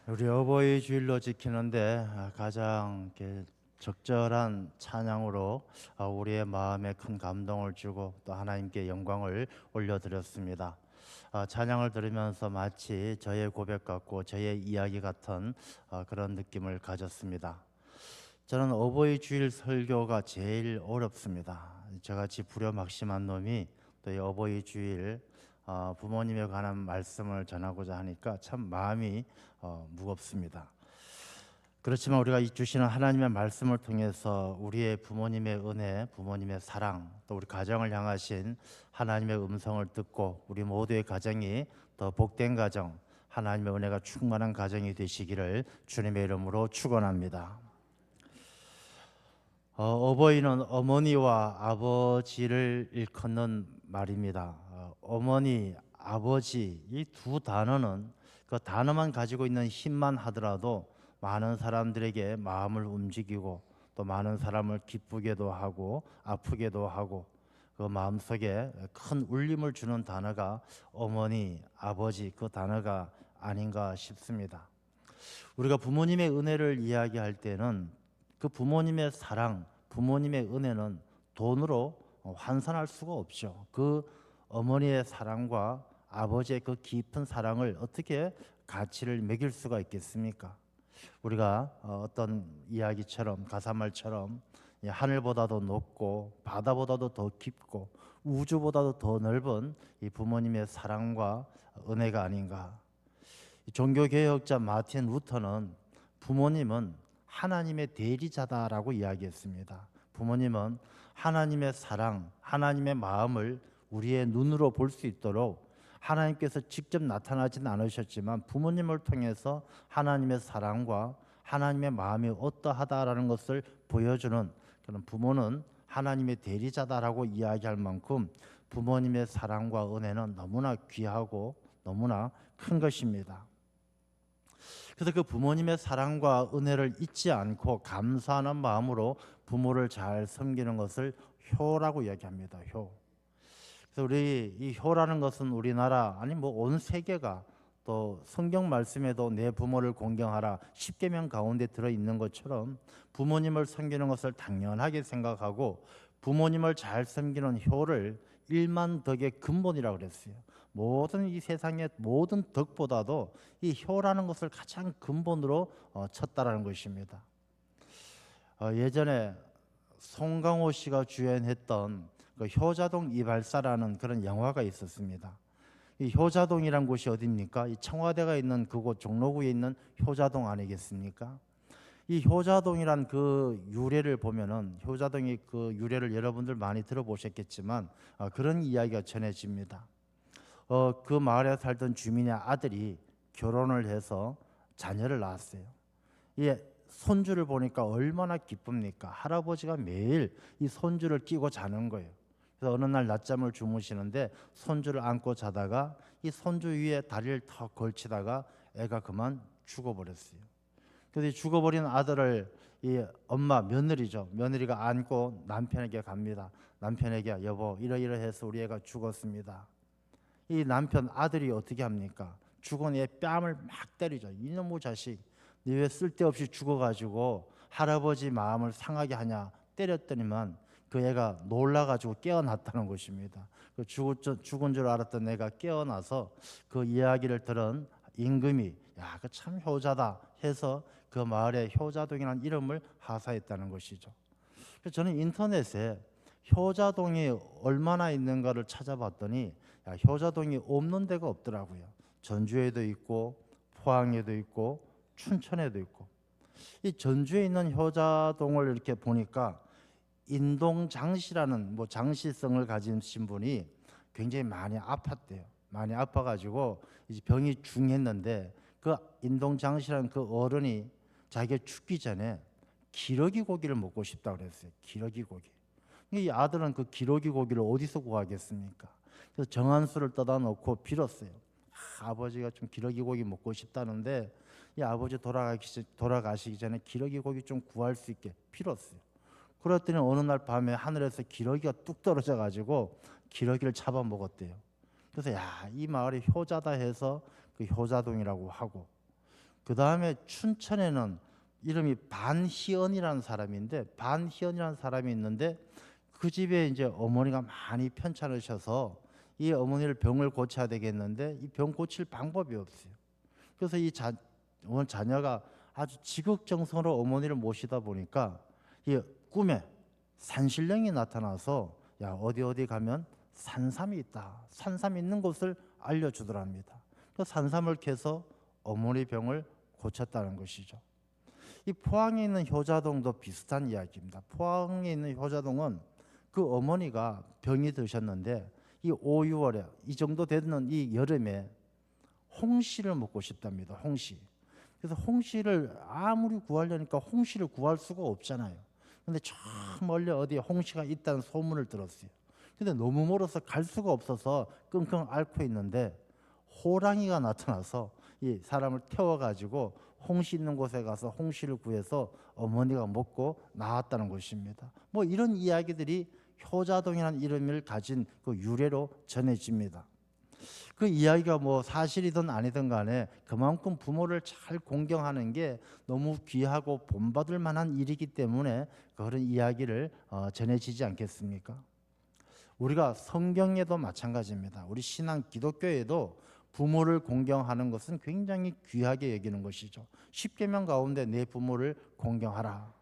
우리 어버이 주일로 지키는데 가장 이렇게 적절한 찬양으로 우리의 마음에 큰 감동을 주고 또 하나님께 영광을 올려드렸습니다. 찬양을 들으면서 마치 저의 고백 같고 저의 이야기 같은 그런 느낌을 가졌습니다. 저는 어버이 주일 설교가 제일 어렵습니다. 저같이 불효막심한 놈이 또 이 어버이 주일 부모님에 관한 말씀을 전하고자 하니까 참 마음이 무겁습니다. 그렇지만 우리가 이 주시는 하나님의 말씀을 통해서 우리의 부모님의 은혜, 부모님의 사랑, 또 우리 가정을 향하신 하나님의 음성을 듣고 우리 모두의 가정이 더 복된 가정, 하나님의 은혜가 충만한 가정이 되시기를 주님의 이름으로 축원합니다. 어버이는 어머니와 아버지를 일컫는 말입니다. 어머니, 아버지 이 두 단어는 그 단어만 가지고 있는 힘만 하더라도 많은 사람들에게 마음을 움직이고 또 많은 사람을 기쁘게도 하고 아프게도 하고 그 마음속에 큰 울림을 주는 단어가 어머니, 아버지 그 단어가 아닌가 싶습니다. 우리가 부모님의 은혜를 이야기할 때는 그 부모님의 사랑, 부모님의 은혜는 돈으로 환산할 수가 없죠. 그 어머니의 사랑과 아버지의 그 깊은 사랑을 어떻게 가치를 매길 수가 있겠습니까? 우리가 어떤 이야기처럼 가사말처럼 하늘보다도 높고 바다보다도 더 깊고 우주보다도 더 넓은 이 부모님의 사랑과 은혜가 아닌가. 종교개혁자 마틴 루터는 부모님은 하나님의 대리자다라고 이야기했습니다. 부모님은 하나님의 사랑, 하나님의 마음을 우리의 눈으로 볼 수 있도록 하나님께서 직접 나타나지는 않으셨지만 부모님을 통해서 하나님의 사랑과 하나님의 마음이 어떠하다라는 것을 보여주는 그런 부모는 하나님의 대리자다라고 이야기할 만큼 부모님의 사랑과 은혜는 너무나 귀하고 너무나 큰 것입니다. 그래서 그 부모님의 사랑과 은혜를 잊지 않고 감사하는 마음으로 부모를 잘 섬기는 것을 효라고 이야기합니다. 효. 그래서 우리 이 효라는 것은 우리나라 아니 뭐 온 세계가 또 성경 말씀에도 내 부모를 공경하라 10계명 가운데 들어 있는 것처럼 부모님을 섬기는 것을 당연하게 생각하고 부모님을 잘 섬기는 효를 일만 덕의 근본이라고 그랬어요. 모든 이 세상의 모든 덕보다도 이 효라는 것을 가장 근본으로 쳤다라는 것입니다. 예전에 송강호 씨가 주연했던 그 효자동 이발사라는 그런 영화가 있었습니다. 이 효자동이란 곳이 어디입니까? 이 청와대가 있는 그곳 종로구에 있는 효자동 아니겠습니까? 이 효자동이란 그 유래를 보면은 효자동이 그 유래를 여러분들 많이 들어보셨겠지만 그런 이야기가 전해집니다. 그 마을에 살던 주민의 아들이 결혼을 해서 자녀를 낳았어요. 이 손주를 보니까 얼마나 기쁩니까? 할아버지가 매일 이 손주를 끼고 자는 거예요. 그래서 어느 날 낮잠을 주무시는데 손주를 안고 자다가 이 손주 위에 다리를 턱 걸치다가 애가 그만 죽어버렸어요. 그래서 이 죽어버린 아들을 이 엄마 며느리죠. 며느리가 안고 남편에게 갑니다. 남편에게 여보 이러이러해서 우리 애가 죽었습니다. 이 남편 아들이 어떻게 합니까? 죽은 애 뺨을 막 때리죠. 이놈의 자식, 네 왜 쓸데없이 죽어가지고 할아버지 마음을 상하게 하냐 때렸더니만 그 애가 놀라가지고 깨어났다는 것입니다. 그 죽은 줄 알았던 애가 깨어나서 그 이야기를 들은 임금이 야, 그 참 효자다 해서 그 마을에 효자동이라는 이름을 하사했다는 것이죠. 그래서 저는 인터넷에 효자동이 얼마나 있는가를 찾아봤더니 효자동이 없는 데가 없더라고요. 전주에도 있고 포항에도 있고 춘천에도 있고. 이 전주에 있는 효자동을 이렇게 보니까 인동장씨라는 뭐 장씨성을 가진 분이 굉장히 많이 아팠대요. 많이 아파가지고 이제 병이 중했는데 그 인동장씨라는 그 어른이 자기가 죽기 전에 기러기 고기를 먹고 싶다고 그랬어요. 기러기 고기. 이 아들은 그 기러기 고기를 어디서 구하겠습니까? 그래서 정한수를 떠다 놓고 빌었어요. 아버지가 좀 기러기 고기 먹고 싶다는데 이 아버지 돌아가시기 전에 기러기 고기 좀 구할 수 있게 빌었어요. 그랬더니 어느 날 밤에 하늘에서 기러기가 뚝 떨어져 가지고 기러기를 잡아 먹었대요. 그래서 야, 이 마을이 효자다 해서 그 효자동이라고 하고 그 다음에 춘천에는 이름이 반희언이라는 사람인데, 반희언이라는 사람이 있는데 그 집에 이제 어머니가 많이 편찮으셔서 이 어머니를 병을 고쳐야 되겠는데 이 병 고칠 방법이 없어요. 그래서 이 자녀가 아주 지극정성으로 어머니를 모시다 보니까 이 꿈에 산신령이 나타나서 야, 어디 가면 산삼이 있다, 산삼 있는 곳을 알려주더랍니다. 그 산삼을 캐서 어머니 병을 고쳤다는 것이죠. 이 포항에 있는 효자동도 비슷한 이야기입니다. 포항에 있는 효자동은 그 어머니가 병이 드셨는데 이 5, 6월에 이 정도 되는 이 여름에 홍시를 먹고 싶답니다. 홍시. 그래서 홍시를 아무리 구하려니까 홍시를 구할 수가 없잖아요. 근데 저 멀리 어디에 홍시가 있다는 소문을 들었어요. 근데 너무 멀어서 갈 수가 없어서 끙끙 앓고 있는데 호랑이가 나타나서 이 사람을 태워가지고 홍시 있는 곳에 가서 홍시를 구해서 어머니가 먹고 나왔다는 것입니다. 뭐 이런 이야기들이 효자동이라는 이름을 가진 그 유래로 전해집니다. 그 이야기가 뭐 사실이든 아니든 간에 그만큼 부모를 잘 공경하는 게 너무 귀하고 본받을 만한 일이기 때문에 그런 이야기를 전해지지 않겠습니까? 우리가 성경에도 마찬가지입니다. 우리 신앙 기독교에도 부모를 공경하는 것은 굉장히 귀하게 여기는 것이죠. 십계명 가운데 내 부모를 공경하라.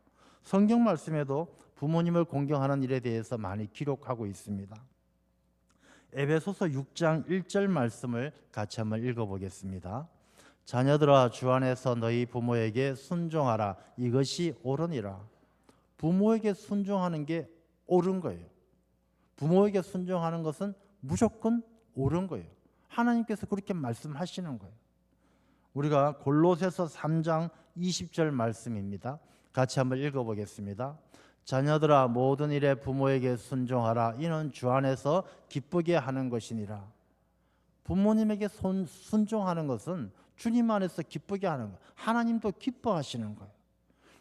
성경 말씀에도 부모님을 공경하는 일에 대해서 많이 기록하고 있습니다. 에베소서 6장 1절 말씀을 같이 한번 읽어보겠습니다. 자녀들아 주 안에서 너희 부모에게 순종하라. 이것이 옳으니라. 부모에게 순종하는 게 옳은 거예요. 부모에게 순종하는 것은 무조건 옳은 거예요. 하나님께서 그렇게 말씀하시는 거예요. 우리가 골로새서 3장 20절 말씀입니다. 같이 한번 읽어보겠습니다. 자녀들아 모든 일에 부모에게 순종하라. 이는 주 안에서 기쁘게 하는 것이니라. 부모님에게 순종하는 것은 주님 안에서 기쁘게 하는 거예요. 하나님도 기뻐하시는 거예요.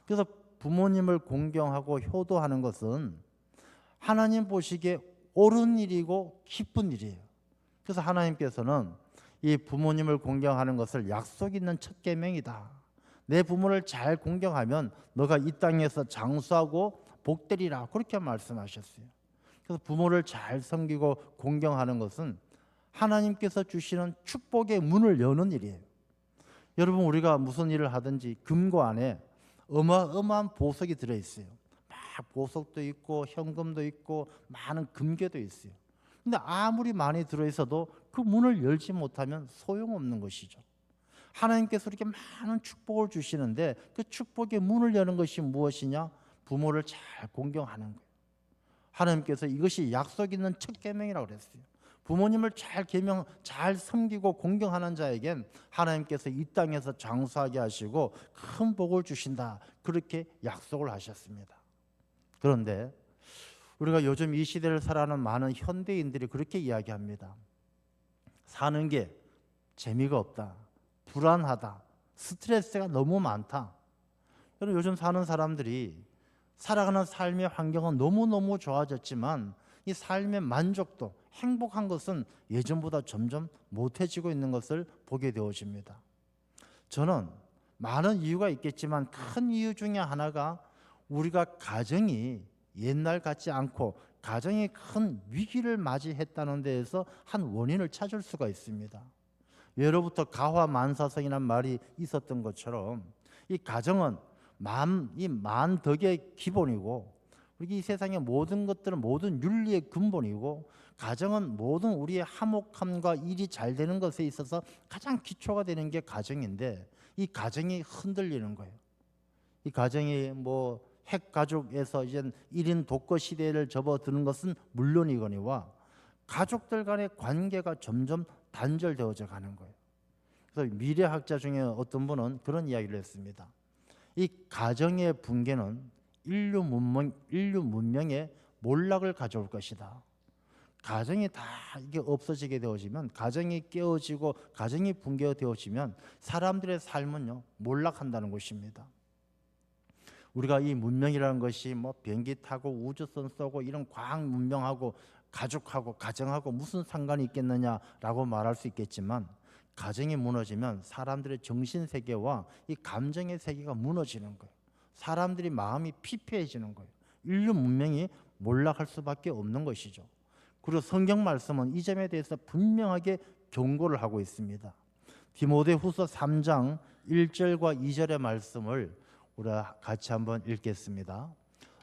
그래서 부모님을 공경하고 효도하는 것은 하나님 보시기에 옳은 일이고 기쁜 일이에요. 그래서 하나님께서는 이 부모님을 공경하는 것을 약속 있는 첫 계명이다. 내 부모를 잘 공경하면 너가 이 땅에서 장수하고 복되리라. 그렇게 말씀하셨어요. 그래서 부모를 잘 섬기고 공경하는 것은 하나님께서 주시는 축복의 문을 여는 일이에요. 여러분, 우리가 무슨 일을 하든지 금고 안에 어마어마한 보석이 들어있어요. 막 보석도 있고 현금도 있고 많은 금괴도 있어요. 근데 아무리 많이 들어있어도 그 문을 열지 못하면 소용없는 것이죠. 하나님께서 이렇게 많은 축복을 주시는데 그 축복의 문을 여는 것이 무엇이냐? 부모를 잘 공경하는 거예요. 하나님께서 이것이 약속 있는 첫 계명이라고 그랬어요. 부모님을 잘 섬기고 공경하는 자에겐 하나님께서 이 땅에서 장수하게 하시고 큰 복을 주신다. 그렇게 약속을 하셨습니다. 그런데 우리가 요즘 이 시대를 살아가는 많은 현대인들이 그렇게 이야기합니다. 사는 게 재미가 없다. 불안하다. 스트레스가 너무 많다. 요즘 사는 사람들이 살아가는 삶의 환경은 너무너무 좋아졌지만 이 삶의 만족도, 행복한 것은 예전보다 점점 못해지고 있는 것을 보게 되어집니다. 저는 많은 이유가 있겠지만 큰 이유 중에 하나가 우리가 가정이 옛날 같지 않고 가정이 큰 위기를 맞이했다는 데에서 한 원인을 찾을 수가 있습니다. 예로부터 가화만사성이라는 말이 있었던 것처럼 이 가정은 만덕의 기본이고 이 세상의 모든 것들은 모든 윤리의 근본이고 가정은 모든 우리의 화목함과 일이 잘 되는 것에 있어서 가장 기초가 되는 게 가정인데 이 가정이 흔들리는 거예요. 이 가정이 핵가족에서 이제 1인 독거 시대를 접어드는 것은 물론이거니와 가족들 간의 관계가 점점 단절되어져 가는 거예요. 그래서 미래학자 중에 어떤 분은 그런 이야기를 했습니다. 이 가정의 붕괴는 인류 문명의 몰락을 가져올 것이다. 가정이 다 이게 없어지게 되어지면, 가정이 깨어지고 가정이 붕괴되어지면 사람들의 삶은요 몰락한다는 것입니다. 우리가 이 문명이라는 것이 비행기 타고 우주선 쏘고 이런 과학 문명하고 가족하고 가정하고 무슨 상관이 있겠느냐라고 말할 수 있겠지만 가정이 무너지면 사람들의 정신 세계와 이 감정의 세계가 무너지는 거예요. 사람들이 마음이 피폐해지는 거예요. 인류 문명이 몰락할 수밖에 없는 것이죠. 그리고 성경 말씀은 이 점에 대해서 분명하게 경고를 하고 있습니다. 디모데후서 3장 1절과 2절의 말씀을 우리가 같이 한번 읽겠습니다.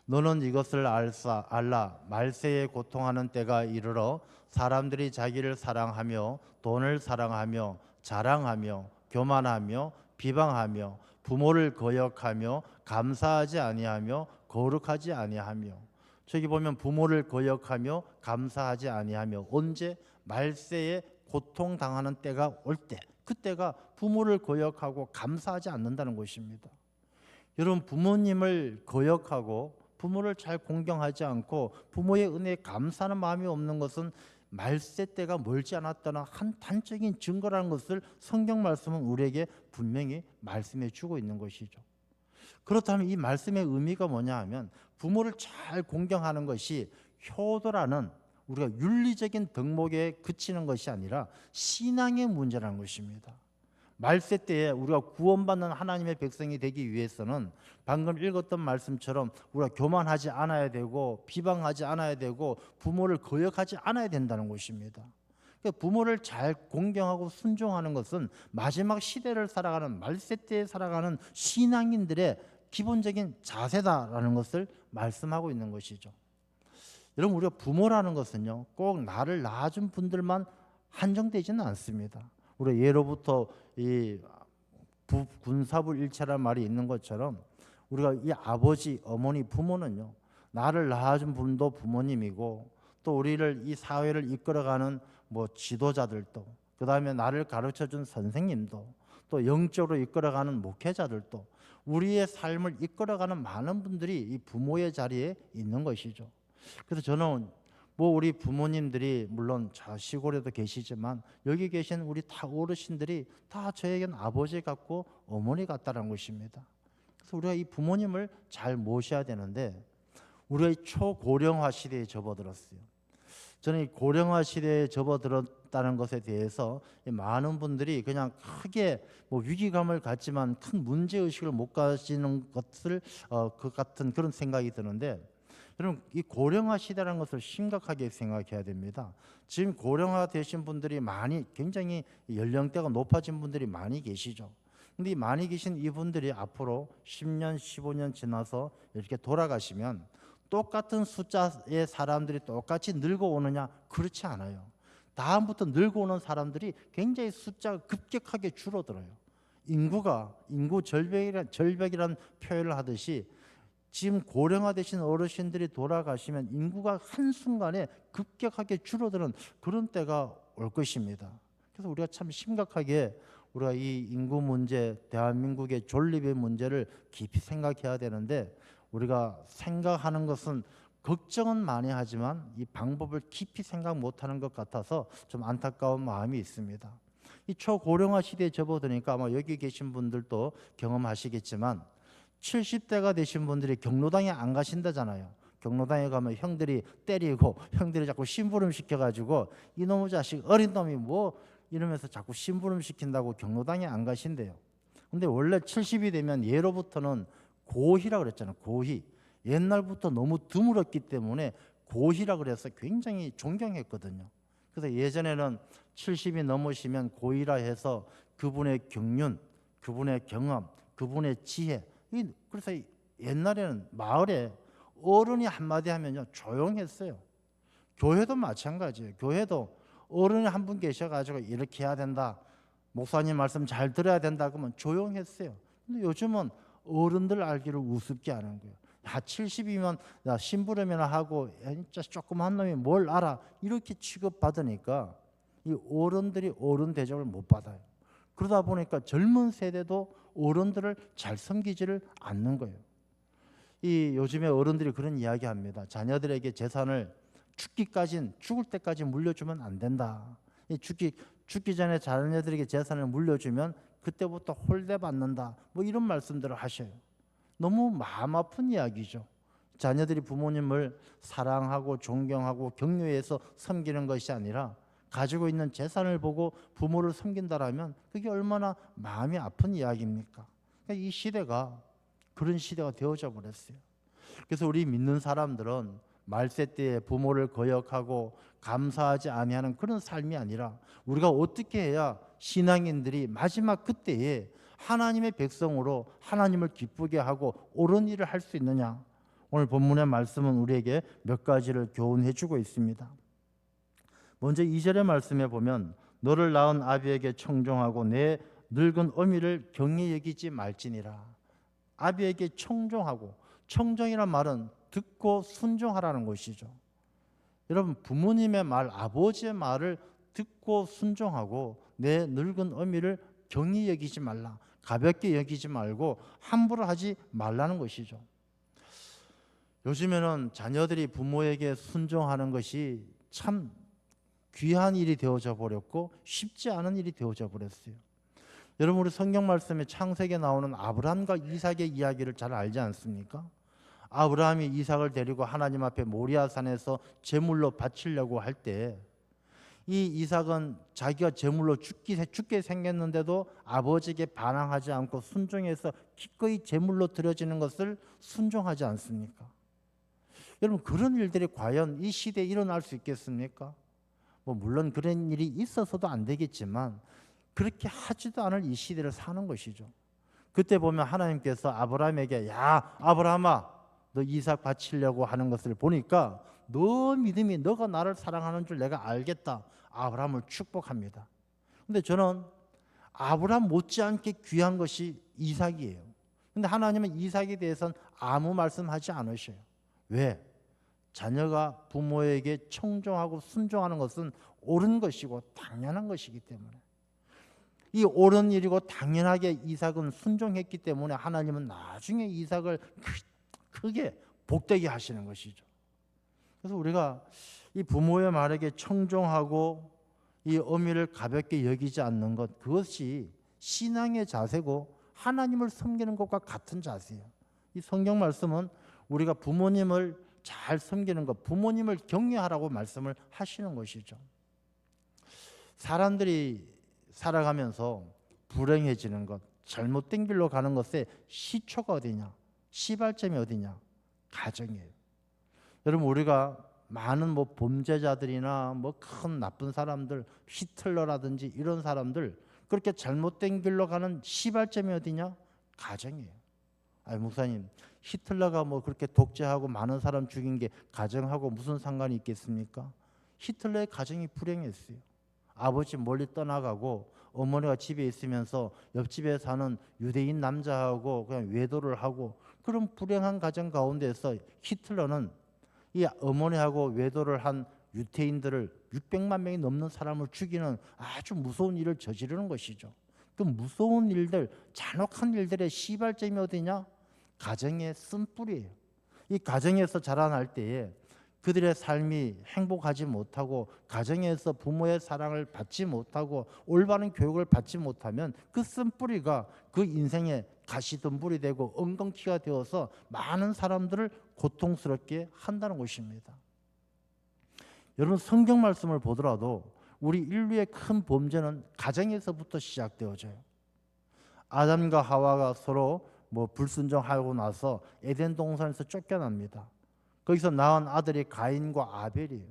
너는 이것을 알라 말세에 고통하는 때가 이르러 사람들이 자기를 사랑하며 돈을 사랑하며 자랑하며 교만하며 비방하며 부모를 거역하며 감사하지 아니하며 거룩하지 아니하며. 저기 보면 부모를 거역하며 감사하지 아니하며, 언제? 말세에 고통당하는 때가 올 때, 그때가 부모를 거역하고 감사하지 않는다는 것입니다. 여러분, 부모님을 거역하고 부모를 잘 공경하지 않고 부모의 은혜에 감사하는 마음이 없는 것은 말세 때가 멀지 않았다는 한 단적인 증거라는 것을 성경 말씀은 우리에게 분명히 말씀해 주고 있는 것이죠. 그렇다면 이 말씀의 의미가 뭐냐 하면, 부모를 잘 공경하는 것이 효도라는 우리가 윤리적인 덕목에 그치는 것이 아니라 신앙의 문제라는 것입니다. 말세 때에 우리가 구원받는 하나님의 백성이 되기 위해서는 방금 읽었던 말씀처럼 우리가 교만하지 않아야 되고 비방하지 않아야 되고 부모를 거역하지 않아야 된다는 것입니다. 그러니까 부모를 잘 공경하고 순종하는 것은 마지막 시대를 살아가는, 말세 때에 살아가는 신앙인들의 기본적인 자세다라는 것을 말씀하고 있는 것이죠. 여러분, 우리가 부모라는 것은요, 꼭 나를 낳아준 분들만 한정되지는 않습니다. 우리 예로부터 이 군사불일체라는 말이 있는 것처럼 우리가 이 아버지, 어머니, 부모는요, 나를 낳아준 분도 부모님이고, 또 우리를 이 사회를 이끌어가는 지도자들도, 그 다음에 나를 가르쳐준 선생님도, 또 영적으로 이끌어가는 목회자들도, 우리의 삶을 이끌어가는 많은 분들이 이 부모의 자리에 있는 것이죠. 그래서 저는 우리 부모님들이 물론 저 시골에도 계시지만 여기 계신 우리 다 어르신들이 다 저에겐 아버지 같고 어머니 같다는 것입니다. 그래서 우리가 이 부모님을 잘 모셔야 되는데, 우리가 이 초고령화 시대에 접어들었어요. 저는 이 고령화 시대에 접어들었다는 것에 대해서 많은 분들이 그냥 크게 위기감을 갖지만 큰 문제의식을 못 가지는 것을 그 같은 그런 생각이 드는데, 여러분, 이 고령화 시대라는 것을 심각하게 생각해야 됩니다. 지금 고령화 되신 분들이 굉장히 연령대가 높아진 분들이 많이 계시죠. 근데 이 많이 계신 이분들이 앞으로 10년, 15년 지나서 이렇게 돌아가시면 똑같은 숫자의 사람들이 똑같이 늙어오느냐? 그렇지 않아요. 다음부터 늙어오는 사람들이 굉장히 숫자가 급격하게 줄어들어요. 인구 절벽이라는 표현을 하듯이 지금 고령화 되신 어르신들이 돌아가시면 인구가 한순간에 급격하게 줄어드는 그런 때가 올 것입니다. 그래서 우리가 참 심각하게 우리가 이 인구 문제, 대한민국의 존립의 문제를 깊이 생각해야 되는데, 우리가 생각하는 것은 걱정은 많이 하지만 이 방법을 깊이 생각 못하는 것 같아서 좀 안타까운 마음이 있습니다. 이 초고령화 시대에 접어드니까 아마 여기 계신 분들도 경험하시겠지만 70대가 되신 분들이 경로당에 안 가신다잖아요. 경로당에 가면 형들이 때리고 형들이 자꾸 심부름 시켜가지고 이놈의 자식, 어린 놈이 이러면서 자꾸 심부름 시킨다고 경로당에 안 가신대요. 근데 원래 70이 되면 예로부터는 고희라 그랬잖아요. 고희. 옛날부터 너무 드물었기 때문에 고희라 그래서 굉장히 존경했거든요. 그래서 예전에는 70이 넘으시면 고희라 해서 그분의 경륜, 그분의 경험, 그분의 지혜, 그래서 옛날에는 마을에 어른이 한마디 하면요 조용했어요. 교회도 마찬가지예요. 교회도 어른이 한 분 계셔가지고 이렇게 해야 된다, 목사님 말씀 잘 들어야 된다 그러면 조용했어요. 근데 요즘은 어른들 알기를 우습게 하는 거예요. 70이면 심부름이나 하고 진짜 조그만 놈이 뭘 알아, 이렇게 취급받으니까 이 어른들이 어른 대접을 못 받아요. 그러다 보니까 젊은 세대도 어른들을 잘 섬기지를 않는 거예요. 이 요즘에 어른들이 그런 이야기합니다. 자녀들에게 재산을 죽을 때까지 물려주면 안 된다. 죽기 전에 자녀들에게 재산을 물려주면 그때부터 홀대받는다. 이런 말씀들을 하셔요. 너무 마음 아픈 이야기죠. 자녀들이 부모님을 사랑하고 존경하고 격려해서 섬기는 것이 아니라 가지고 있는 재산을 보고 부모를 섬긴다라면 그게 얼마나 마음이 아픈 이야기입니까? 그러니까 이 시대가 그런 시대가 되어져 버렸어요. 그래서 우리 믿는 사람들은 말세 때에 부모를 거역하고 감사하지 아니하는 그런 삶이 아니라 우리가 어떻게 해야 신앙인들이 마지막 그때에 하나님의 백성으로 하나님을 기쁘게 하고 옳은 일을 할 수 있느냐. 오늘 본문의 말씀은 우리에게 몇 가지를 교훈해 주고 있습니다. 먼저 2절의 말씀에 보면 너를 낳은 아비에게 청종하고 내 늙은 어미를 경히 여기지 말지니라. 아비에게 청종하고, 청종이란 말은 듣고 순종하라는 것이죠. 여러분, 부모님의 말, 아버지의 말을 듣고 순종하고 내 늙은 어미를 경히 여기지 말라. 가볍게 여기지 말고 함부로 하지 말라는 것이죠. 요즘에는 자녀들이 부모에게 순종하는 것이 참 귀한 일이 되어져 버렸고 쉽지 않은 일이 되어져 버렸어요. 여러분, 우리 성경 말씀에 창세기에 나오는 아브라함과 이삭의 이야기를 잘 알지 않습니까? 아브라함이 이삭을 데리고 하나님 앞에 모리아산에서 제물로 바치려고 할 때 이 이삭은 자기가 제물로 죽게 생겼는데도 아버지에게 반항하지 않고 순종해서 기꺼이 제물로 드려지는 것을 순종하지 않습니까? 여러분, 그런 일들이 과연 이 시대에 일어날 수 있겠습니까? 물론 그런 일이 있어서도 안 되겠지만 그렇게 하지도 않을 이 시대를 사는 것이죠. 그때 보면 하나님께서 아브라함에게 야 아브라함아 너 이삭 바치려고 하는 것을 보니까 너 믿음이 너가 나를 사랑하는 줄 내가 알겠다. 아브라함을 축복합니다. 근데 저는 아브라함 못지않게 귀한 것이 이삭이에요. 근데 하나님은 이삭에 대해서는 아무 말씀하지 않으셔요. 왜? 자녀가 부모에게 청종하고 순종하는 것은 옳은 것이고 당연한 것이기 때문에, 이 옳은 일이고 당연하게 이삭은 순종했기 때문에 하나님은 나중에 이삭을 크게 복되게 하시는 것이죠. 그래서 우리가 이 부모의 말에게 청종하고 이 어미를 가볍게 여기지 않는 것, 그것이 신앙의 자세고 하나님을 섬기는 것과 같은 자세예요. 이 성경 말씀은 우리가 부모님을 잘 섬기는 것, 부모님을 경외하라고 말씀을 하시는 것이죠. 사람들이 살아가면서 불행해지는 것, 잘못된 길로 가는 것의 시초가 어디냐? 시발점이 어디냐? 가정이에요. 여러분, 우리가 많은 범죄자들이나 큰 나쁜 사람들, 히틀러라든지 이런 사람들 그렇게 잘못된 길로 가는 시발점이 어디냐? 가정이에요. 아니 목사님, 히틀러가 그렇게 독재하고 많은 사람 죽인 게 가정하고 무슨 상관이 있겠습니까? 히틀러의 가정이 불행했어요. 아버지 멀리 떠나가고 어머니가 집에 있으면서 옆집에 사는 유대인 남자하고 그냥 외도를 하고, 그런 불행한 가정 가운데서 히틀러는 이 어머니하고 외도를 한 유태인들을 600만 명이 넘는 사람을 죽이는 아주 무서운 일을 저지르는 것이죠. 그 무서운 일들, 잔혹한 일들의 시발점이 어디냐? 가정의 쓴뿌리예요. 이 가정에서 자라날 때에 그들의 삶이 행복하지 못하고 가정에서 부모의 사랑을 받지 못하고 올바른 교육을 받지 못하면 그 쓴뿌리가 그 인생의 가시덤불이 되고 엉겅퀴가 되어서 많은 사람들을 고통스럽게 한다는 것입니다. 여러분, 성경 말씀을 보더라도 우리 인류의 큰 범죄는 가정에서부터 시작되어져요. 아담과 하와가 서로 불순종하고 나서 에덴 동산에서 쫓겨납니다. 거기서 낳은 아들이 가인과 아벨이에요.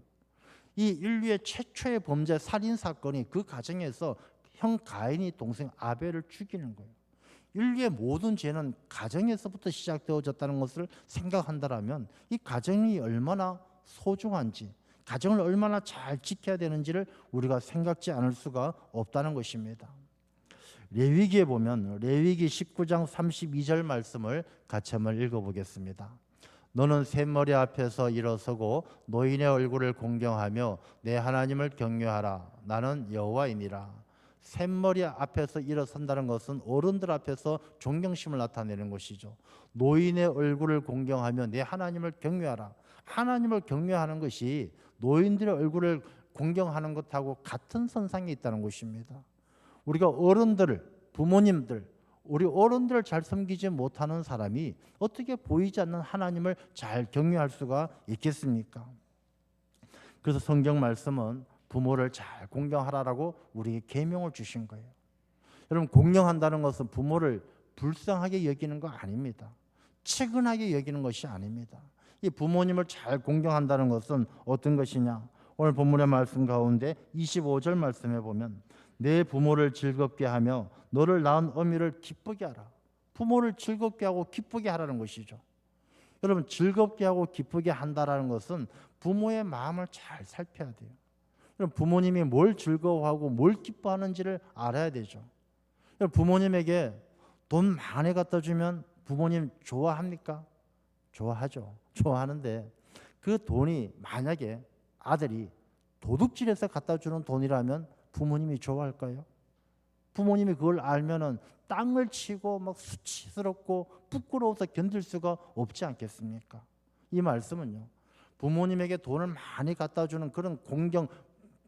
이 인류의 최초의 범죄 살인 사건이 그 가정에서 형 가인이 동생 아벨을 죽이는 거예요. 인류의 모든 죄는 가정에서부터 시작되어졌다는 것을 생각한다면 이 가정이 얼마나 소중한지, 가정을 얼마나 잘 지켜야 되는지를 우리가 생각지 않을 수가 없다는 것입니다. 레위기에 보면 레위기 19장 32절 말씀을 같이 한번 읽어보겠습니다. 너는 샘머리 앞에서 일어서고 노인의 얼굴을 공경하며 내 하나님을 경외하라. 나는 여호와이니라. 샘머리 앞에서 일어선다는 것은 어른들 앞에서 존경심을 나타내는 것이죠. 노인의 얼굴을 공경하며 내 하나님을 경외하라. 하나님을 경외하는 것이 노인들의 얼굴을 공경하는 것하고 같은 선상에 있다는 것입니다. 우리가 어른들을, 부모님들, 우리 어른들을 잘 섬기지 못하는 사람이 어떻게 보이지 않는 하나님을 잘 경외할 수가 있겠습니까? 그래서 성경 말씀은 부모를 잘 공경하라라고 우리에게 계명을 주신 거예요. 여러분, 공경한다는 것은 부모를 불쌍하게 여기는 거 아닙니다. 측은하게 여기는 것이 아닙니다. 이 부모님을 잘 공경한다는 것은 어떤 것이냐? 오늘 본문의 말씀 가운데 25절 말씀에 보면 내 부모를 즐겁게 하며 너를 낳은 어미를 기쁘게 하라. 부모를 즐겁게 하고 기쁘게 하라는 것이죠. 여러분, 즐겁게 하고 기쁘게 한다라는 것은 부모의 마음을 잘 살펴야 돼요. 여러분, 부모님이 뭘 즐거워하고 뭘 기뻐하는지를 알아야 되죠. 여러분, 부모님에게 돈 많이 갖다 주면 부모님 좋아합니까? 좋아하죠. 좋아하는데 그 돈이 만약에 아들이 도둑질해서 갖다 주는 돈이라면 부모님이 좋아할까요? 부모님이 그걸 알면은 땅을 치고 막 수치스럽고 부끄러워서 견딜 수가 없지 않겠습니까? 이 말씀은요, 부모님에게 돈을 많이 갖다 주는 그런 공경,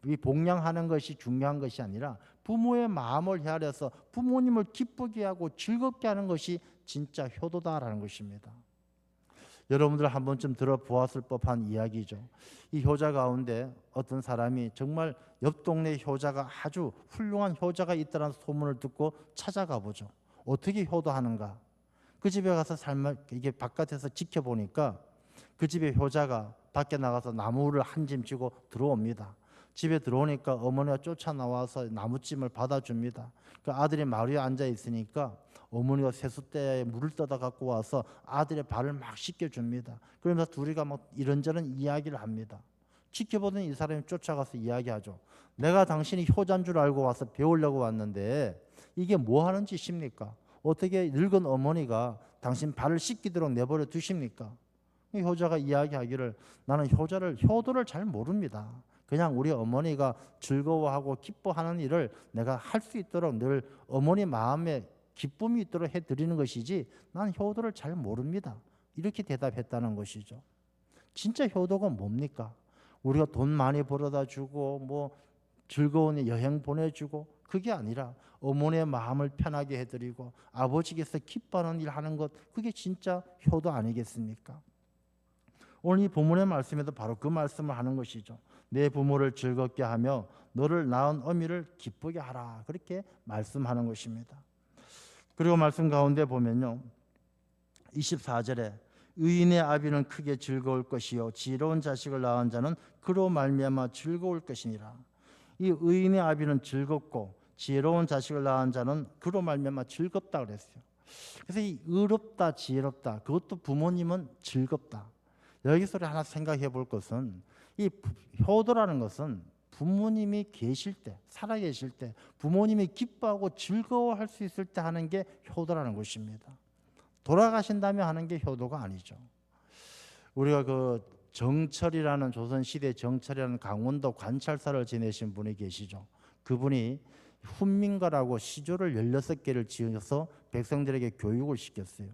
이 복양하는 것이 중요한 것이 아니라 부모의 마음을 헤아려서 부모님을 기쁘게 하고 즐겁게 하는 것이 진짜 효도다라는 것입니다. 여러분들 한 번쯤 들어보았을 법한 이야기죠. 이 효자 가운데 어떤 사람이 정말 옆 동네 효자가 아주 훌륭한 효자가 있다는 소문을 듣고 찾아가 보죠. 어떻게 효도하는가? 그 집에 가서 이게 바깥에서 지켜보니까 그 집의 효자가 밖에 나가서 나무를 한 짐 지고 들어옵니다. 집에 들어오니까 어머니가 쫓아나와서 나무찜을 받아줍니다. 그 아들이 마루에 앉아 있으니까 어머니가 세숫대에 물을 떠다 갖고 와서 아들의 발을 막 씻겨줍니다. 그러면서 둘이가 막 이런저런 이야기를 합니다. 지켜보던 이 사람이 쫓아가서 이야기하죠. 내가 당신이 효자인 줄 알고 와서 배우려고 왔는데 이게 뭐 하는 짓입니까? 어떻게 늙은 어머니가 당신 발을 씻기도록 내버려 두십니까? 이 효자가 이야기하기를 나는 효도를 잘 모릅니다. 그냥 우리 어머니가 즐거워하고 기뻐하는 일을 내가 할 수 있도록 늘 어머니 마음에 기쁨이 있도록 해드리는 것이지 난 효도를 잘 모릅니다. 이렇게 대답했다는 것이죠. 진짜 효도가 뭡니까? 우리가 돈 많이 벌어다 주고 뭐 즐거운 여행 보내주고 그게 아니라 어머니의 마음을 편하게 해드리고 아버지께서 기뻐하는 일 하는 것, 그게 진짜 효도 아니겠습니까? 오늘 이 본문의 말씀에도 바로 그 말씀을 하는 것이죠. 내 부모를 즐겁게 하며 너를 낳은 어미를 기쁘게 하라, 그렇게 말씀하는 것입니다. 그리고 말씀 가운데 보면요, 24절에 의인의 아비는 크게 즐거울 것이요 지혜로운 자식을 낳은 자는 그로 말미암아 즐거울 것이니라. 이 의인의 아비는 즐겁고 지혜로운 자식을 낳은 자는 그로 말미암아 즐겁다 그랬어요. 그래서 이 의롭다, 지혜롭다, 그것도 부모님은 즐겁다. 여기서 하나 생각해 볼 것은 이 효도라는 것은 부모님이 계실 때, 살아 계실 때 부모님이 기뻐하고 즐거워할 수 있을 때 하는 게 효도라는 것입니다. 돌아가신다면 하는 게 효도가 아니죠. 우리가 그 정철이라는, 조선시대 정철이라는 강원도 관찰사를 지내신 분이 계시죠. 그분이 훈민가라고 시조를 16개를 지어서 백성들에게 교육을 시켰어요.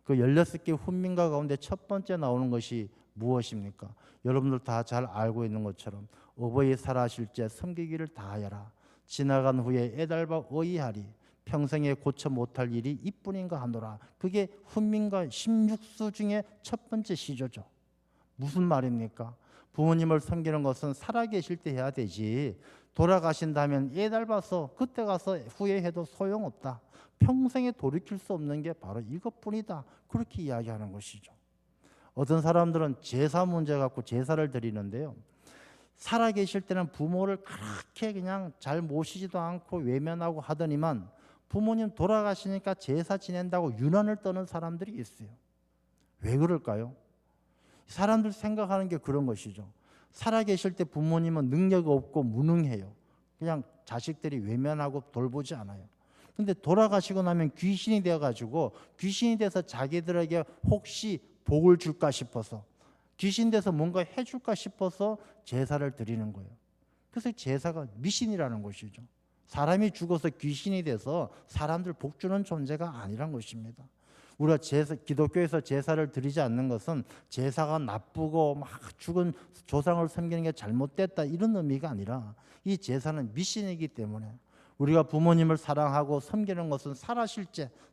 그 16개 훈민가 가운데 첫 번째 나오는 것이 무엇입니까? 여러분들 다 잘 알고 있는 것처럼 어버이 살아실 때 섬기기를 다하여라. 지나간 후에 애달바 어이하리. 평생에 고쳐 못할 일이 이뿐인가 하노라. 그게 훈민가 16수 중에 첫 번째 시조죠. 무슨 말입니까? 부모님을 섬기는 것은 살아계실 때 해야 되지 돌아가신다면 애달봐서 그때 가서 후회해도 소용없다. 평생에 돌이킬 수 없는 게 바로 이것뿐이다. 그렇게 이야기하는 것이죠. 어떤 사람들은 제사 문제 갖고 제사를 드리는데요, 살아계실 때는 부모를 그렇게 그냥 잘 모시지도 않고 외면하고 하더니만 부모님 돌아가시니까 제사 지낸다고 유난을 떠는 사람들이 있어요. 왜 그럴까요? 사람들 생각하는 게 그런 것이죠. 살아계실 때 부모님은 능력 없고 무능해요. 그냥 자식들이 외면하고 돌보지 않아요. 근데 돌아가시고 나면 귀신이 되어가지고 귀신이 돼서 자기들에게 혹시 복을 줄까 싶어서, 귀신 돼서 뭔가 해줄까 싶어서 제사를 드리는 거예요. 그래서 제사가 미신이라는 것이죠. 사람이 죽어서 귀신이 돼서 사람들 복 주는 존재가 아니란 것입니다. 우리가 기독교에서 제사를 드리지 않는 것은 제사가 나쁘고 막 죽은 조상을 섬기는 게 잘못됐다 이런 의미가 아니라 이 제사는 미신이기 때문에 우리가 부모님을 사랑하고 섬기는 것은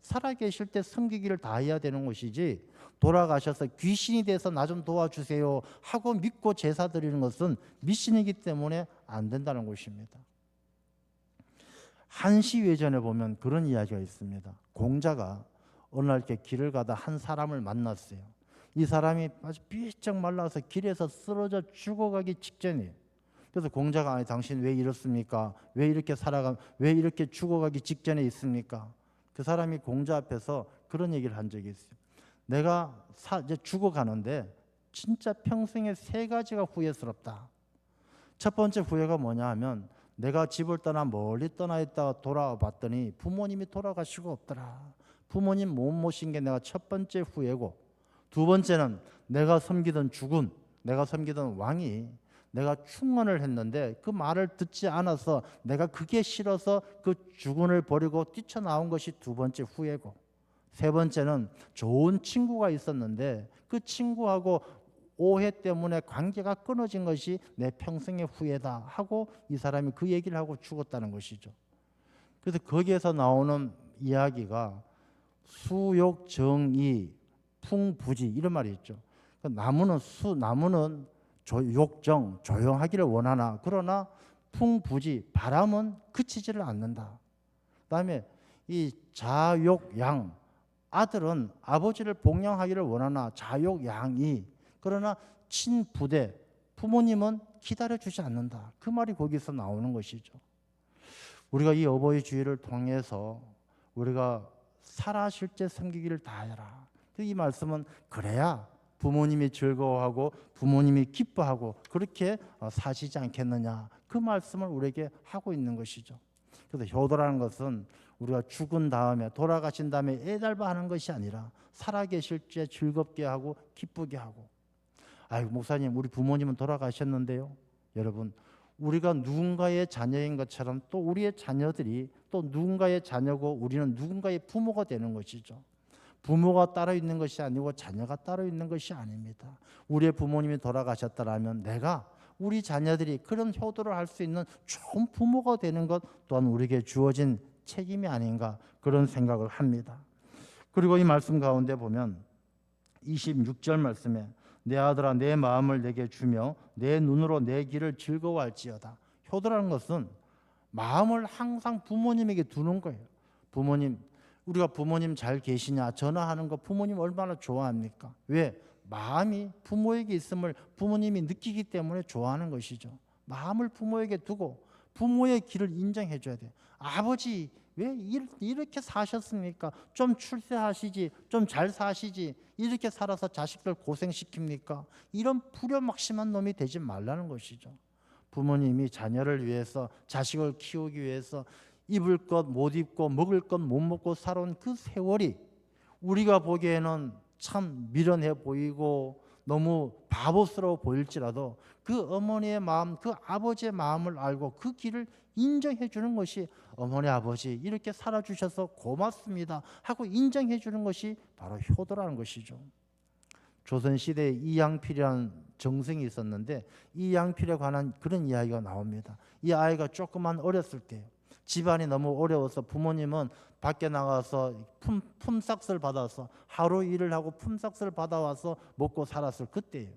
살아계실 때 섬기기를 다해야 되는 것이지 돌아가셔서 귀신이 돼서 나 좀 도와주세요 하고 믿고 제사 드리는 것은 미신이기 때문에 안 된다는 것입니다. 한시외전에 보면 그런 이야기가 있습니다. 공자가 어느 날 이렇게 길을 가다 한 사람을 만났어요. 이 사람이 아주 비쩍 말라서 길에서 쓰러져 죽어가기 직전이에요. 그래서 공자가 아니 당신 왜 이렇습니까? 왜 이렇게 왜 이렇게 죽어가기 직전에 있습니까? 그 사람이 공자 앞에서 그런 얘기를 한 적이 있어요. 내가 이제 죽어가는데 진짜 평생에 세 가지가 후회스럽다. 첫 번째 후회가 뭐냐 하면 내가 집을 떠나 멀리 떠나 있다가 돌아와 봤더니 부모님이 돌아가시고 없더라. 부모님 못 모신 게 내가 첫 번째 후회고, 두 번째는 내가 섬기던 주군, 내가 섬기던 왕이 내가 충언을 했는데 그 말을 듣지 않아서 내가 그게 싫어서 그 주군을 버리고 뛰쳐나온 것이 두 번째 후회고, 세 번째는 좋은 친구가 있었는데 그 친구하고 오해 때문에 관계가 끊어진 것이 내 평생의 후회다 하고 이 사람이 그 얘기를 하고 죽었다는 것이죠. 그래서 거기에서 나오는 이야기가 수욕 정의 풍부지 이런 말이 있죠. 나무는 욕정 조용하기를 원하나 그러나 풍부지 바람은 그치지를 않는다. 그다음에 이 자욕양 아들은 아버지를 복양하기를 원하나 자욕양이 그러나 친부대 부모님은 기다려주지 않는다. 그 말이 거기서 나오는 것이죠. 우리가 이 어버이 주일을 통해서 우리가 살아 실제 섬기기를 다해라. 이 말씀은 그래야 부모님이 즐거워하고 부모님이 기뻐하고 그렇게 사시지 않겠느냐. 그 말씀을 우리에게 하고 있는 것이죠. 그래서 효도라는 것은 우리가 죽은 다음에 돌아가신 다음에 애달바하는 것이 아니라 살아계실 때 즐겁게 하고 기쁘게 하고. 아이고 목사님 우리 부모님은 돌아가셨는데요. 여러분 우리가 누군가의 자녀인 것처럼 또 우리의 자녀들이 또 누군가의 자녀고 우리는 누군가의 부모가 되는 것이죠. 부모가 따로 있는 것이 아니고 자녀가 따로 있는 것이 아닙니다. 우리의 부모님이 돌아가셨다라면 내가 우리 자녀들이 그런 효도를 할 수 있는 좋은 부모가 되는 것 또한 우리에게 주어진 책임이 아닌가 그런 생각을 합니다. 그리고 이 말씀 가운데 보면 26절 말씀에 내 아들아 내 마음을 내게 주며 내 눈으로 내 길을 즐거워할지어다. 효도라는 것은 마음을 항상 부모님에게 두는 거예요. 부모님 우리가 부모님 잘 계시냐 전화하는 거 부모님 얼마나 좋아합니까? 왜? 마음이 부모에게 있음을 부모님이 느끼기 때문에 좋아하는 것이죠. 마음을 부모에게 두고 부모의 길을 인정해 줘야 돼요. 아버지 왜 이렇게 사셨습니까? 좀 출세하시지, 좀 잘 사시지, 이렇게 살아서 자식들 고생시킵니까? 이런 불효막심한 놈이 되지 말라는 것이죠. 부모님이 자녀를 위해서 자식을 키우기 위해서 입을 것 못 입고 먹을 것 못 먹고 살아온 그 세월이 우리가 보기에는 참 미련해 보이고 너무 바보스러워 보일지라도 그 어머니의 마음, 그 아버지의 마음을 알고 그 길을 인정해 주는 것이 어머니 아버지 이렇게 살아주셔서 고맙습니다 하고 인정해 주는 것이 바로 효도라는 것이죠. 조선시대에 이양필이라는 정승이 있었는데 이양필에 관한 그런 이야기가 나옵니다. 이 아이가 조그만 어렸을 때 집안이 너무 어려워서 부모님은 밖에 나가서 품삯을 받아서 하루 일을 하고 품삯을 받아와서 먹고 살았을 그때예요.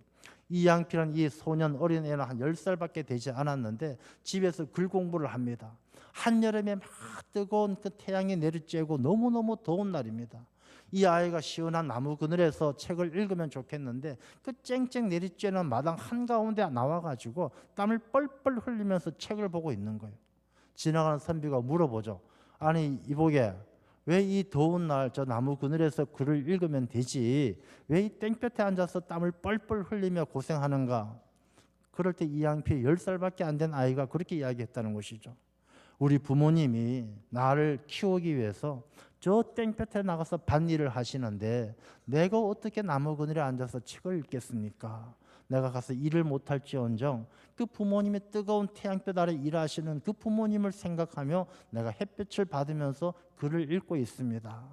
이양필은 이 소년 어린애는 한 10살밖에 되지 않았는데 집에서 글 공부를 합니다. 한여름에 막 뜨거운 그 태양이 내리쬐고 너무너무 더운 날입니다. 이 아이가 시원한 나무 그늘에서 책을 읽으면 좋겠는데 그 쨍쨍 내리쬐는 마당 한가운데 나와가지고 땀을 뻘뻘 흘리면서 책을 보고 있는 거예요. 지나가는 선비가 물어보죠. 아니 이보게 왜 이 더운 날 저 나무 그늘에서 글을 읽으면 되지 왜 이 땡볕에 앉아서 땀을 뻘뻘 흘리며 고생하는가. 그럴 때 이양필 10살밖에 안 된 아이가 그렇게 이야기했다는 것이죠. 우리 부모님이 나를 키우기 위해서 저 땡볕에 나가서 밭일을 하시는데 내가 어떻게 나무 그늘에 앉아서 책을 읽겠습니까? 내가 가서 일을 못할지언정 그 부모님의 뜨거운 태양볕 아래 일하시는 그 부모님을 생각하며 내가 햇볕을 받으면서 글을 읽고 있습니다.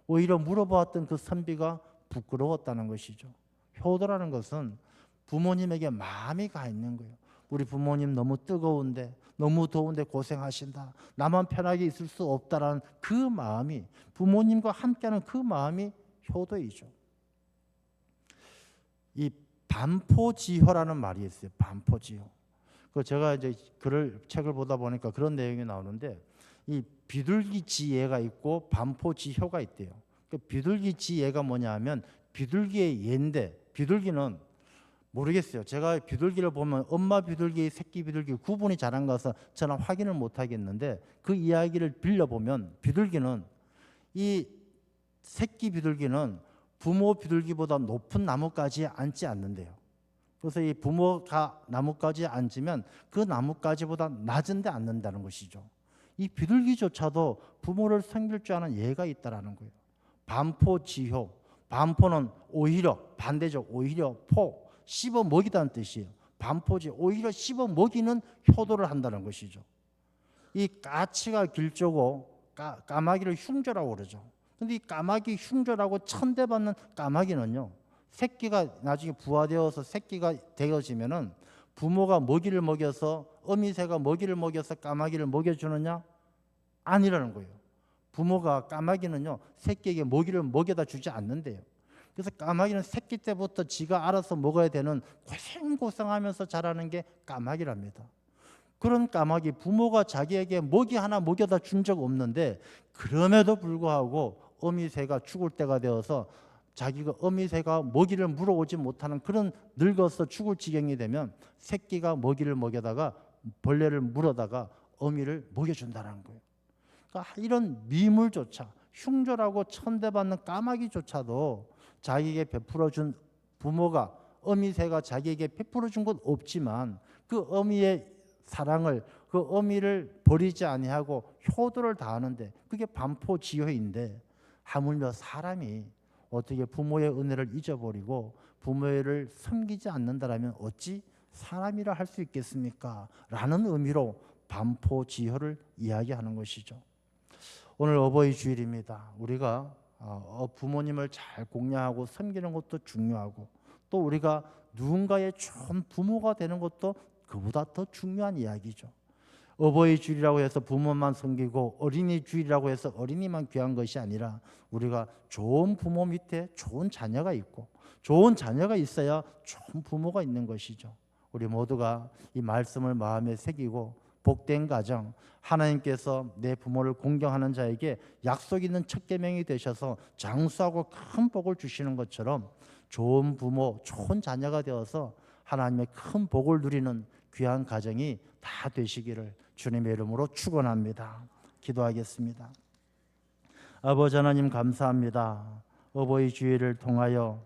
오히려 물어보았던 그 선비가 부끄러웠다는 것이죠. 효도라는 것은 부모님에게 마음이 가 있는 거예요. 우리 부모님 너무 뜨거운데 너무 더운데 고생하신다. 나만 편하게 있을 수 없다라는 그 마음이 부모님과 함께하는 그 마음이 효도이죠. 이 반포지효라는 말이 있어요. 반포지효. 그 제가 이제 책을 보다 보니까 그런 내용이 나오는데 이 비둘기 지예가 있고 반포지효가 있대요. 그 비둘기 지예가 뭐냐 하면 비둘기의 예인데 비둘기는 모르겠어요. 제가 비둘기를 보면 엄마 비둘기, 새끼 비둘기 구분이 잘 안 가서 저는 확인을 못 하겠는데 그 이야기를 빌려보면 비둘기는 이 새끼 비둘기는 부모 비둘기보다 높은 나뭇가지에 앉지 않는데요. 그래서 이 부모가 나뭇가지에 앉으면 그 나뭇가지보다 낮은 데 앉는다는 것이죠. 이 비둘기조차도 부모를 섬길 줄 아는 예가 있다라는 거예요. 반포지효. 반포는 오히려 반대죠. 오히려 포 씹어 먹이다는 뜻이에요. 반포지 오히려 씹어 먹이는 효도를 한다는 것이죠. 이 까치가 길조고 까마귀를 흉조라고 그러죠. 근데 이 까마귀 흉조라고 천대받는 까마귀는요. 새끼가 나중에 부화되어서 새끼가 되어지면은 부모가 먹이를 먹여서 어미새가 먹이를 먹여서 까마귀를 먹여주느냐? 아니라는 거예요. 부모가 까마귀는요 새끼에게 먹이를 먹여다 주지 않는데요. 그래서 까마귀는 새끼 때부터 지가 알아서 먹어야 되는 고생고생하면서 자라는 게 까마귀랍니다. 그런 까마귀 부모가 자기에게 먹이 하나 먹여다 준 적 없는데 그럼에도 불구하고 어미새가 죽을 때가 되어서 자기가 어미새가 먹이를 물어오지 못하는 그런 늙어서 죽을 지경이 되면 새끼가 먹이를 먹여다가 벌레를 물어다가 어미를 먹여준다는 거예요. 그러니까 이런 미물조차 흉조라고 천대받는 까마귀조차도 자기에게 베풀어준 부모가 어미새가 자기에게 베풀어준 건 없지만 그 어미의 사랑을 그 어미를 버리지 아니하고 효도를 다하는데 그게 반포지효인데 하물며 사람이 어떻게 부모의 은혜를 잊어버리고 부모를 섬기지 않는다라면 어찌 사람이라 할 수 있겠습니까? 라는 의미로 반포지효를 이야기하는 것이죠. 오늘 어버이 주일입니다. 우리가 부모님을 잘 공양하고 섬기는 것도 중요하고 또 우리가 누군가의 좋은 부모가 되는 것도 그보다 더 중요한 이야기죠. 어버이 주일이라고 해서 부모만 섬기고 어린이 주일이라고 해서 어린이만 귀한 것이 아니라 우리가 좋은 부모 밑에 좋은 자녀가 있고 좋은 자녀가 있어야 좋은 부모가 있는 것이죠. 우리 모두가 이 말씀을 마음에 새기고 복된 가정, 하나님께서 내 부모를 공경하는 자에게 약속 있는 첫 계명이 되셔서 장수하고 큰 복을 주시는 것처럼 좋은 부모, 좋은 자녀가 되어서 하나님의 큰 복을 누리는 귀한 가정이 다 되시기를 주님의 이름으로 축원합니다. 기도하겠습니다. 아버지 하나님 감사합니다. 어버이 주일을 통하여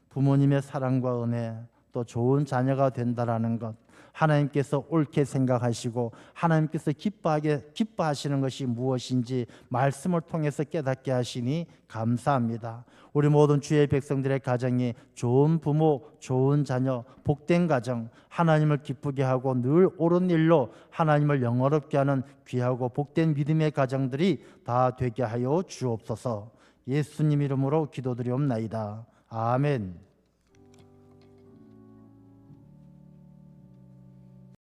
부모님의 사랑과 은혜 또 좋은 자녀가 된다라는 것 하나님께서 옳게 생각하시고 하나님께서 기뻐하시는 것이 무엇인지 말씀을 통해서 깨닫게 하시니 감사합니다. 우리 모든 주의 백성들의 가정이 좋은 부모, 좋은 자녀, 복된 가정, 하나님을 기쁘게 하고 늘 옳은 일로 하나님을 영화롭게 하는 귀하고 복된 믿음의 가정들이 다 되게 하여 주옵소서. 예수님 이름으로 기도드리옵나이다. 아멘.